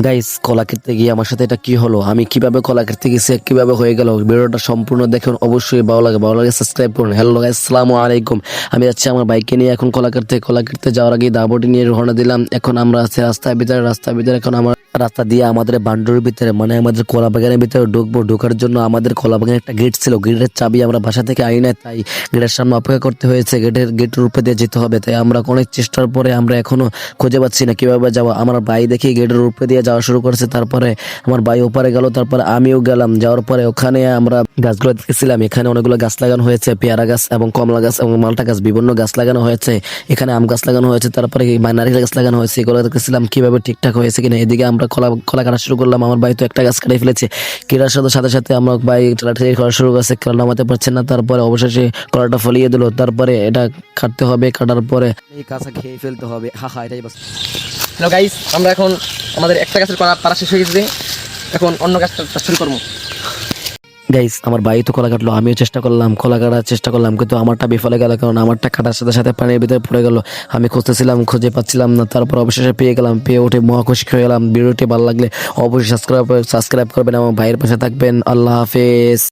Guys, কলা খেতে গিয়ে আমার সাথে এটা কি হলো, আমি কিভাবে কলা খেতে গেছি, কিভাবে হয়ে গেল, ভিডিওটা সম্পূর্ণ দেখুন। অবশ্যই ভালো লাগে সাবস্ক্রাইব করুন। হ্যালো গাইস, আসসালামু আলাইকুম। আমি যাচ্ছি আমার বাইককে নিয়ে এখন কলা কাটতে যাওয়ার আগে দাবটি নিয়ে রওনা দিলাম। এখন আমরা আছি রাস্তার ভিতরে এখন আমার রাস্তা দিয়ে আমাদের বান্ডুর ভিতরে মানে আমাদের কলা বাগানের ভিতরে ঢুকবো। ঢোকার জন্য আমাদের কলা বাগানে একটা গেট ছিল, গেটের চাবি আমরা বাসা থেকে আনি না, তাই গেটের সামনে অপেক্ষা করতে হয়েছে। গেটের উপরে দিয়ে যেতে হবে, তাই আমরা অনেক চেষ্টার পরে আমরা এখনো খুঁজে পাচ্ছি না কিভাবে যাবো। আমার ভাই দেখি গেটের উপরে দিয়ে যাওয়া শুরু করেছে, তারপরে আমার ভাই ওপারে গেল, তারপরে আমিও গেলাম। যাওয়ার পরে ওখানে আমরা গাছগুলো দেখেছিলাম, এখানে অনেকগুলো গাছ লাগানো হয়েছে, পেয়ারা গাছ এবং কমলা গাছ এবং মালটা গাছ, বিভিন্ন গাছ লাগানো হয়েছে। এখানে আম গাছ লাগানো হয়েছে, তারপরে নারিকেল গাছ লাগানো হয়েছে। এগুলো দেখেছিলাম কিভাবে ঠিকঠাক হয়েছে কিনা। এদিকে আমরা কলা কলা কাটা শুরু করলাম। আমার ভাই তো একটা গাছ কেটে ফেলেছে। কেটার সাথে আমার ভাই ঠেলাঠেলি করা শুরু করছে, কলা নামাতে পারছে না। তারপরে অবশেষে কলাটা ফলিয়ে দিল। তারপরে এটা কাটতে হবে, কাটার পরে এই কাঁচা খেয়ে ফেলতে হবে। হা হা, এটাই বাস। হ্যালো গাইস, আমরা এখন আমাদের একটা গাছের পাড়া শেষ হয়ে গেছে, এখন অন্য গাছটা শুরু করবো। গাইস, আমার ভাই তো কলা কাটলো, আমিও চেষ্টা করলাম, কলা কাটার চেষ্টা করলাম, কিন্তু আমারটা বিফলে গেল, কারণ আমারটা কাটার সাথে সাথে পানির ভিতরে পড়ে গেল। আমি খুঁজতেছিলাম, খুঁজে পাচ্ছিলাম না। তারপর অবশেষে পেয়ে গেলাম, পেয়ে উঠে মহাখুশি হয়ে গেলাম। ভিডিওটি ভালো লাগলে অবশ্যই সাবস্ক্রাইব করবেন এবং ভাইয়ের পাশে থাকবেন। আল্লাহ হাফেজ।